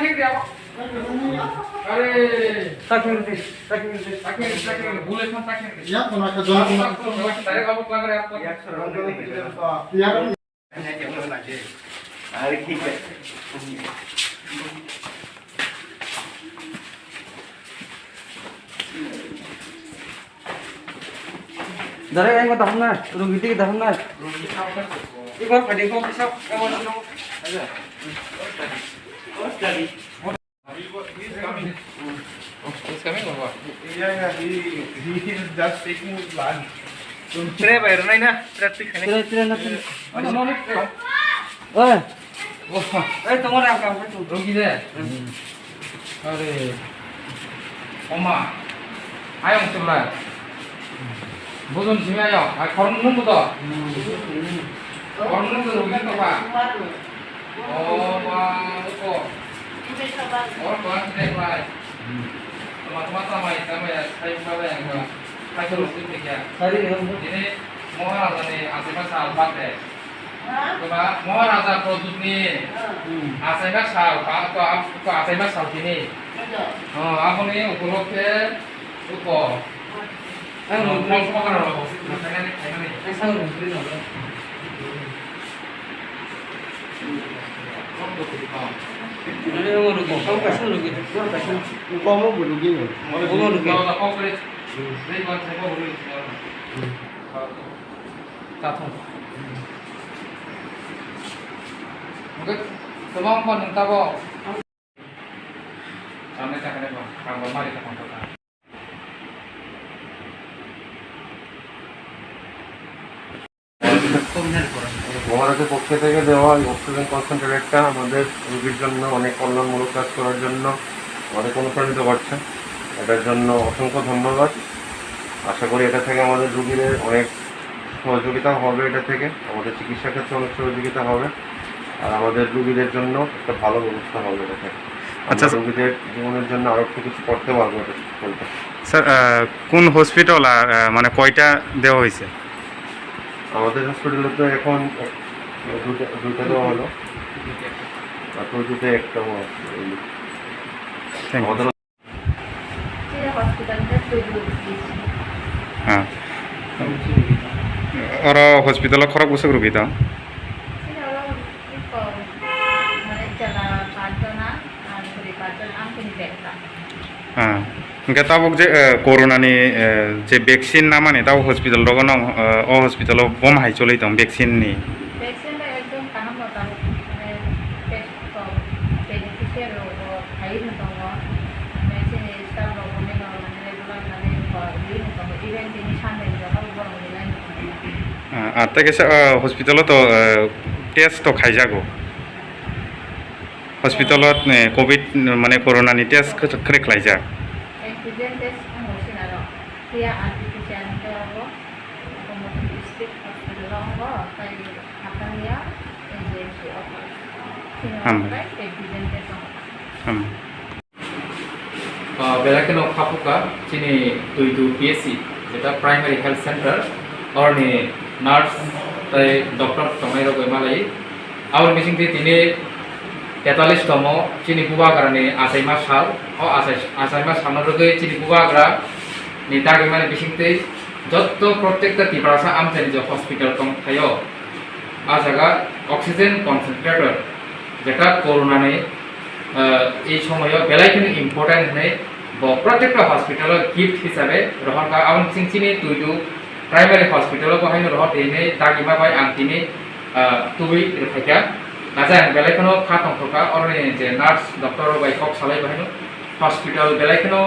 ठीक दे अरे taking bullet kan taking Ya, pernah ke zona dari kamu keluar dari apa ya अरे ठीक है Dari yang kau tahu nggak? Rugi tiga tahu nggak? Ikut pada kau bisa kamu tahu. He's coming or what? Yeah, he is just taking lunch. Tre bayar naik na, traffic kene. Tidak nak. Oh, no, no. Oh, Oh, tomorrow aku akan tu. rugi deh. अरे 엄마 아영 좀 나. 무슨 짐이야? 아 걸는 것도. 걸는 것도 rugi to ba. Oh, ba ko. Oh, ba sini lai. Teman-teman sama ya, saya juga yang ke. Saya terus ini ya. Hari ini. Ini Maharaja nih aslinya sahabat deh. Coba Maharaja produk nih. Aslinya sahabat atau aslinya sahabat ini. Oh, aku nih ukurnya uko. Mau semua kan lo? Makanya nih, kayak nih. Saya urus dulu. Ini mau rugi. Kau kasih rugi. Kau kasih. Kamu berugi nggak? Mau rugi. Kalau kau beli, beli buat saya kau beli. Satu. Mungkin semua pun entah kok. Sampai cakap apa? Kalau mari kita kontak. মহারাজের পক্ষ থেকে দেওয়া এই oxygen কনসেন্ট্রেটরটা আমাদের রোগীর জন্য অনেক কল্যাণমূলক কাজ করার জন্য অনেক অনুপ্রাণিত করছে। এটার জন্য অসংখ্য ধন্যবাদ। আশা করি এটা থেকে আমাদের রোগীদের অনেক সহযোগিতা হবে, এটা থেকে আমাদের চিকিৎসা ক্ষেত্রে অনেক সহযোগিতা হবে, আর আমাদের রোগীদের জন্য একটা ভালো ব্যবস্থা হবে এটা থেকে। আচ্ছা, আমরা রোগীদের জীবনের জন্য আরও একটু কিছু করতে পারবো এটা বলতে। স্যার কোন হসপিটাল আর মানে কয়টা দেওয়া হয়েছে? আমাদের হসপিটালে তো এখন দুইটা দেওয়া হলো, আর তো দুটো একটা থ্যাংক ইউ। আমাদের হ্যাঁ ওরা হসপিটালত খরচ বছর রুগী দাও। হ্যাঁ ఇంకా tabok je corona ni je vaccine na mane taw hospital rogo na o hospital bom hai cholei tong vaccine ni vaccine la ekdom kanam bata mane test to beneficiary ro khai na to vaccine staff ro ne na mane regular na ne ko yi na to event ni sande ni ro bo ni line আর তাকে হসপিটালত test তো খাই যাগো হসপিটালত Covid মানে corona নি test খরে খাই যা antigen test ang sinaro siya antigen to ro como district hospital ro kay hakanya agency of sinaro antigen test হুম বেলাকেনো খাপুকা চিনি তুইটু PSC যেটা primary health centre অরনি nurse তাই ডক্টর টমাইরো গয়মালাই আউর মিসিং তিনি 43তম চিনি বুবাগ্রানি আসাইমা সাল ও আসাইমা সামনরগে চিনি বুবাগ্রা নি তাগে মানে বিসিংতে যত প্রত্যেকটা টিপারাসা আমতেনি যে হসপিটাল টং থায়ো আ জায়গা অক্সিজেন কনসেন্ট্রেটর যেটা করোনা নে এই সময় বেলাইখিনি ইম্পর্টেন্ট হয়ে প্রত্যেকটা হসপিটাল গিফট হিসাবে রহন আউন সিং চিনি তুইটু প্রাইমারি হসপিটাল বহাইনো রহ তেনে দাগিমা বাই আং তিনি তুই রেখাইকা নাজাং বেলাইখনো খা টংথকা অরনি যে নার্স ডক্টর বাই কক সালাই বহাইনো হসপিটাল বেলাইখনো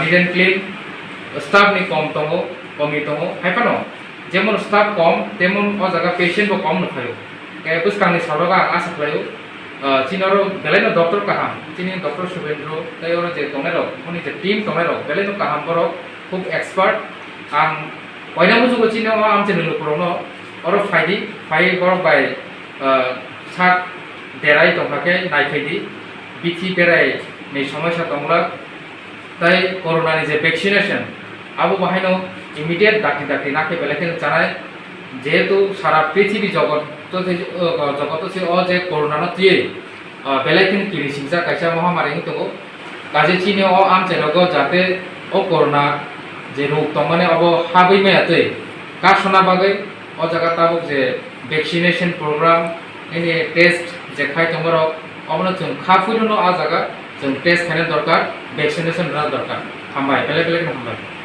নিট এন্ড ক্লিন স্টাফ নি কম তঙ্গ কমি তঙ্গ হাইপানো যেমন স্টাফ কম তেমন অ জায়গা পেশেন্ট কম নথায়ো কে বুসকাংনি সারগা আশা খালায়ো চিনरो बेलायनो डॉक्टर काहाम चिनी डॉक्टर शुभेंद्र तयरो जे तोनेरो उनि जे टीम तोनेरो बेलायनो काहाम बरो खूब एक्सपर्ट आं बयनाबो जुगो चिनो आम जे नुपुरनो अरो फाइ बरो बाय साक देराय तंखाके नायफाइदि बिथि बेराय नै समस्या तंगला ताय कोरोनानि जे वैक्सीनेशन आबो बाहायनो इमिडिएट दाखि नाके बेलायनो जानाय जेहेतु सारा पृथ्वी जगत तो जगत से जे कोरोना न तिये बेलायखिन किरि सिंजा कायसा महामारी दङ काजे चिनि अ आमचेलगो जाते अ कोरोना जे रोग दं माने अब हाबै मायातै कासना बागै अ जागा ताबुक जे वैक्सीनेशन प्रोग्राम एनि टेस्ट जे खाय तमरो अबनो जों खाफुइनो आ जागा जों टेस्ट खाने दरकार वैक्सीनेशन रा दरकार हामबाय बेले बेले हामबाय